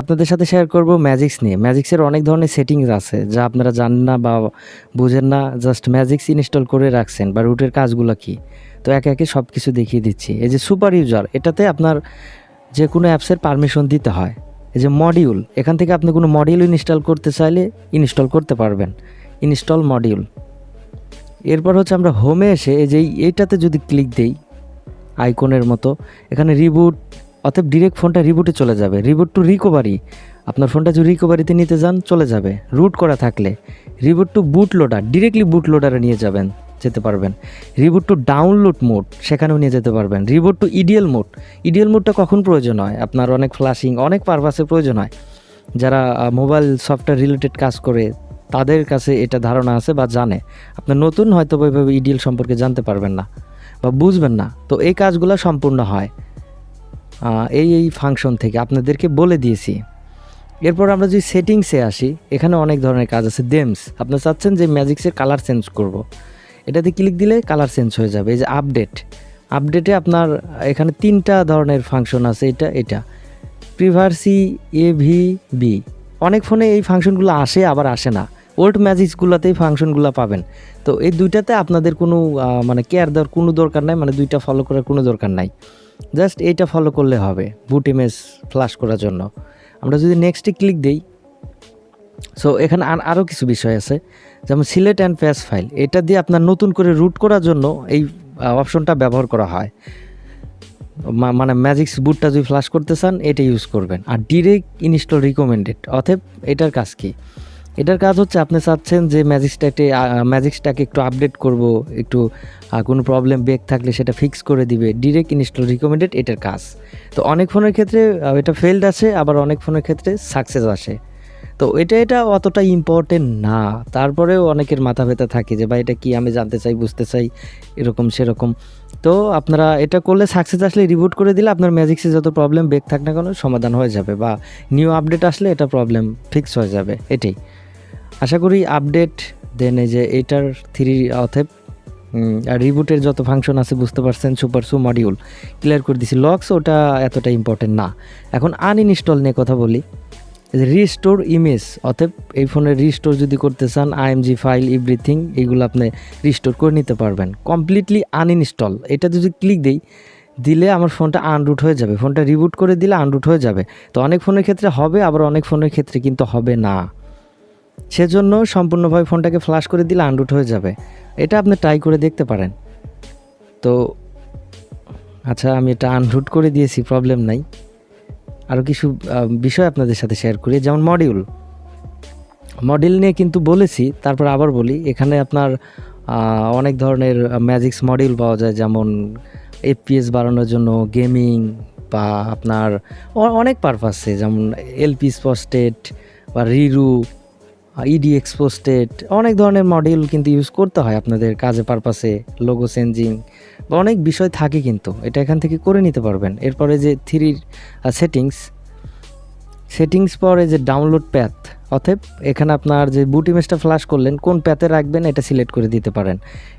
আপনাদের সাথে শেয়ার করব ম্যাজিক্স নিয়ে। ম্যাজিক্সের অনেক ধরনের সেটিংস আছে যা আপনারা জানেন না বা বুঝেন না, জাস্ট ম্যাজিক্স ইনস্টল করে রাখছেন বা রুটের কাজগুলো কী। তো একে একে সব কিছু দেখিয়ে দিচ্ছি। এই যে সুপার ইউজার, এটাতে আপনার যে কোনো অ্যাপসের পারমিশন দিতে হয়। এই যে মডিউল, এখান থেকে আপনি কোনো মডিউল ইনস্টল করতে চাইলে ইনস্টল করতে পারবেন, ইনস্টল মডিউল। এরপর হচ্ছে আমরা হোমে এসে এই যে এইটাতে যদি ক্লিক দেই আইকনের মতো, এখানে রিবুট, অতএব ডিরেক্ট ফোনটা রিবুটে চলে যাবে। রিবুট টু রিকভারি, আপনার ফোনটা যদি রিকভারিতে নিতে যান চলে যাবে। রুট করা থাকলে reboot to boot loader, directly boot লোডারে নিয়ে যেতে পারবেন। রিবুট টু ডাউনলোড মোড, সেখানেও নিয়ে যেতে পারবেন। Reboot to EDL mode, EDL মোডটা কখন প্রয়োজন হয়? আপনার অনেক ফ্ল্যাশিং, অনেক পারপাসে প্রয়োজন হয়। যারা মোবাইল সফটওয়্যার রিলেটেড কাজ করে তাদের কাছে এটা ধারণা আছে বা জানে। আপনার নতুন হয়তো ওইভাবে ইডিএল সম্পর্কে জানতে পারবেন না বা বুঝবেন না। তো এই কাজগুলো সম্পূর্ণ হয় এই ফাংশন থেকে, আপনাদেরকে বলে দিয়েছি। এরপর আমরা যদি সেটিংসে আসি, এখানে অনেক ধরনের কাজ আছে। দেমস, আপনি চাচ্ছেন যে ম্যাজিক্সের কালার চেঞ্জ করব, এটাতে ক্লিক দিলে কালার চেঞ্জ হয়ে যাবে। এই যে আপডেটে আপনার এখানে 3টা ধরনের ফাংশন আছে। এটা প্রিভার্সি AVB, অনেক ফোনে এই ফাংশনগুলো আসে আবার আসে না। ওল্ড ম্যাজিক্সগুলোতেই ফাংশনগুলো পাবেন। তো এই দুইটাতে আপনাদের কোনো মানে কেয়ার দেওয়ার কোনো দরকার নাই, মানে দুইটা ফলো করার কোনো দরকার নাই। জাস্ট এইটা ফলো করলে হবে বুট ইমেজ ফ্ল্যাশ করার জন্য। আমরা যদি নেক্সটে ক্লিক দিই, সো এখানে আরও কিছু বিষয় আছে, যেমন সিলেক্ট অ্যান্ড প্যাচ ফাইল। এটা দিয়ে আপনার নতুন করে রুট করার জন্য এই অপশনটা ব্যবহার করা হয়। মানে ম্যাজিক্স বুটটা যদি ফ্ল্যাশ করতে চান এটা ইউজ করবেন। আর ডিরেক্ট ইনস্টল রিকমেন্ডেড, অতএব এটার কাজ কি? এটার কাজ হচ্ছে আপনি চাচ্ছেন যে ম্যাজিক্সটাকে একটু আপডেট করব, একটু কোনো প্রবলেম ব্রেক থাকলে সেটা ফিক্স করে দিবে। ডিরেক্ট ইনস্টল রিকমেন্ডেড এটার কাজ। তো অনেক ফোনের ক্ষেত্রে এটা ফেলড আসে, আবার অনেক ফোনের ক্ষেত্রে সাকসেস আসে। তো এটা অতটা ইম্পর্টেন্ট না, তারপরেও অনেকের মাথা ব্যথা থাকে যে ভাই এটা কি, আমি জানতে চাই, বুঝতে চাই, এরকম সেরকম। তো আপনারা এটা করলে সাকসেস আসলে রিবুট করে দিলে আপনার ম্যাজিক্সে যত প্রবলেম ব্রেক থাক না কেন সমাধান হয়ে যাবে, বা নিউ আপডেট আসলে এটা প্রবলেম ফিক্স হয়ে যাবে। এটাই আশা করি। আপডেট দেন এই যে এইটার 3 অথেব আর রিবুটের যত ফাংশন আছে বুঝতে পারছেন। সুপার মডিউল ক্লিয়ার করে দিছি। লক্স ওটা এতটা ইম্পর্টেন্ট না। এখন আনইনস্টল নিয়ে কথা বলি। রিস্টোর ইমেজ, অতএব এই ফোনের রিস্টোর যদি করতে চান IMG ফাইল এভরিথিং এইগুলো আপনি রিস্টোর করে নিতে পারবেন কমপ্লিটলি আনইনস্টল। এটা যদি ক্লিক দিলে আমার ফোনটা আনরুট হয়ে যাবে। ফোনটা রিবুট করে দিলে আনরুট হয়ে যাবে। তো অনেক ফোনের ক্ষেত্রে হবে, আবার অনেক ফোনের ক্ষেত্রে কিন্তু হবে না। সেজন্য সম্পূর্ণভাবে ফোনটাকে ফ্ল্যাশ করে দিলে আনরুট হয়ে যাবে। এটা আপনি ট্রাই করে দেখতে পারেন। তো আচ্ছা, আমি এটা আনরুট করে দিয়েছি, প্রবলেম নাই। আরও কিছু বিষয় আপনাদের সাথে শেয়ার করি, যেমন মডিউল নিয়ে কিন্তু বলেছি, তারপর আবার বলি। এখানে আপনার অনেক ধরনের ম্যাজিক্স মডিউল পাওয়া যায়, যেমন FPS বাড়ানোর জন্য, গেমিং, বা আপনার অনেক পারপাসে, যেমন LP পোস্টেড বা রিরু, EDX পোস্টেড, অনেক ধরনের মডিউল কিন্তু ইউজ করতে হয় আপনাদের কাজে পারপাসে, লোগো চেঞ্জিং বা অনেক বিষয় থাকে, কিন্তু এটা এখান থেকে করে নিতে পারবেন। এরপরে যে 3 সেটিংস পরে যে ডাউনলোড প্যাথ, অতএব এখানে আপনার যে বুট ইমেজটা ফ্ল্যাশ করলেন কোন প্যাথে রাখবেন এটা সিলেক্ট করে দিতে পারেন।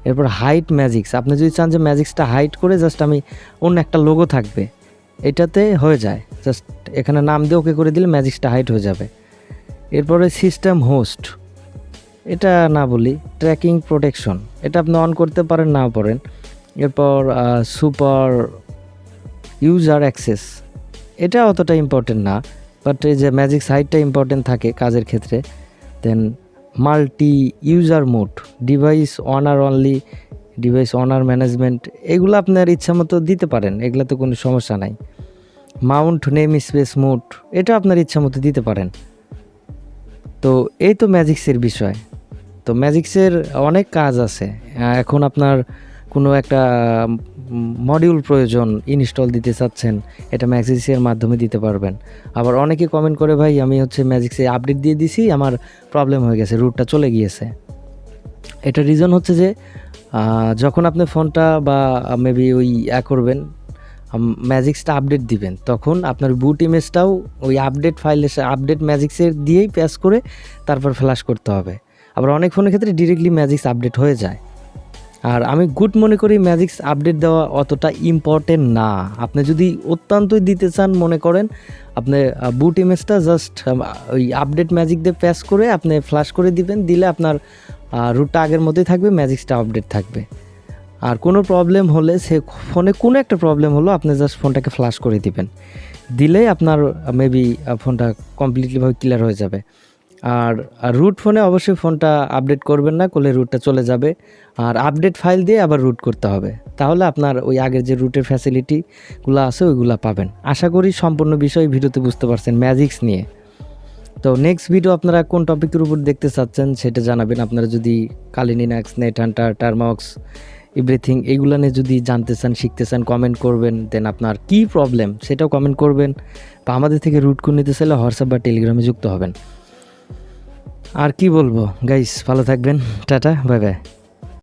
এরপর হাইট ম্যাজিক্স, আপনি যদি চান যে ম্যাজিক্সটা হাইট করে জাস্ট আমি অন্য একটা লোগো থাকবে, এটাতে হয়ে যায়। জাস্ট এখানে নাম দিয়ে ওকে করে দিলে ম্যাজিক্সটা হাইট হয়ে যাবে। এরপরে সিস্টেম হোস্ট, এটা না বলি। ট্র্যাকিং প্রোটেকশন, এটা আপনি অন করতে পারেন, না পারেন। এরপর সুপার ইউজার অ্যাক্সেস, এটা অতটা ইম্পর্টেন্ট না, বাট এই যে ম্যাজিক সাইটটা ইম্পর্টেন্ট থাকে কাজের ক্ষেত্রে। Then multi user mode, device owner only, device owner management, এগুলো আপনার ইচ্ছা মতো দিতে পারেন, এগুলোতে কোনো সমস্যা নাই। মাউন্ট নেম স্পেস মোড, এটা আপনার ইচ্ছা মতো দিতে পারেন। তো এই তো ম্যাজিক্সের বিষয়। তো ম্যাজিক্সের অনেক কাজ আছে। এখন আপনার কোনো একটা মডিউল প্রয়োজন, ইনস্টল দিতে চাচ্ছেন, এটা ম্যাজিক্সের মাধ্যমে দিতে পারবেন। আবার অনেকে কমেন্ট করে, ভাই আমি ম্যাজিক্সে আপডেট দিয়ে দিছি, আমার প্রবলেম হয়ে গেছে, রুটটা চলে গিয়েছে। এটা রিজন হচ্ছে যে যখন আপনি ফোনটা বা মেবি করবেন, ম্যাজিক্সটা আপডেট দিবেন, তখন আপনার বুট ইমেজটাও ওই আপডেট ফাইলে আপডেট ম্যাজিক্সের দিয়েই প্যাচ করে তারপর ফ্ল্যাশ করতে হবে। আবার অনেক ফোনের ক্ষেত্রে ডিরেক্টলি ম্যাজিক্স আপডেট হয়ে যায়। আর আমি গুড মনে করি ম্যাজিক্স আপডেট দেওয়া অতটা ইম্পর্টেন্ট না। আপনি যদি অত্যন্তই দিতে চান, মনে করেন আপনি বুট ইমেজটা জাস্ট ওই আপডেট ম্যাজিক দিয়ে প্যাচ করে আপনি ফ্ল্যাশ করে দিবেন, দিলে আপনার রুটটা আগের মতোই থাকবে, ম্যাজিক্সটা আপডেট থাকবে। আর কোনো প্রবলেম হলে, সে ফোনে কোনো একটা প্রবলেম হলো, আপনি জাস্ট ফোনটাকে ফ্ল্যাশ করে দিবেন, দিলেই আপনার মেবি ফোনটা কমপ্লিটলিভাবে ক্লিয়ার হয়ে যাবে। আর রুট ফোনে অবশ্যই ফোনটা আপডেট করবেন না, করলে রুটটা চলে যাবে। আর আপডেট ফাইল দিয়ে আবার রুট করতে হবে, তাহলে আপনার ওই আগের যে রুটের ফ্যাসিলিটিগুলো আছে ওইগুলো পাবেন। আশা করি সম্পূর্ণ বিষয় ভিডিওতে বুঝতে পারছেন ম্যাজিক্স নিয়ে। তো নেক্সট ভিডিও আপনারা কোন টপিকের উপর দেখতে চাচ্ছেন সেটা জানাবেন। আপনারা যদি Kali Linux, NetHunter, Termux, everything এইগুলো নিয়ে যদি জানতে চান, শিখতে চান, কমেন্ট করবেন। দেন আপনার কী প্রবলেম সেটাও কমেন্ট করবেন, বা আমাদের থেকে রুট করে নিতে চাইলে হোয়াটসঅ্যাপ বা টেলিগ্রামে যুক্ত হবেন। আর কি বলবো গাইস, ভালো থাকবেন, টাটা, বাই বাই।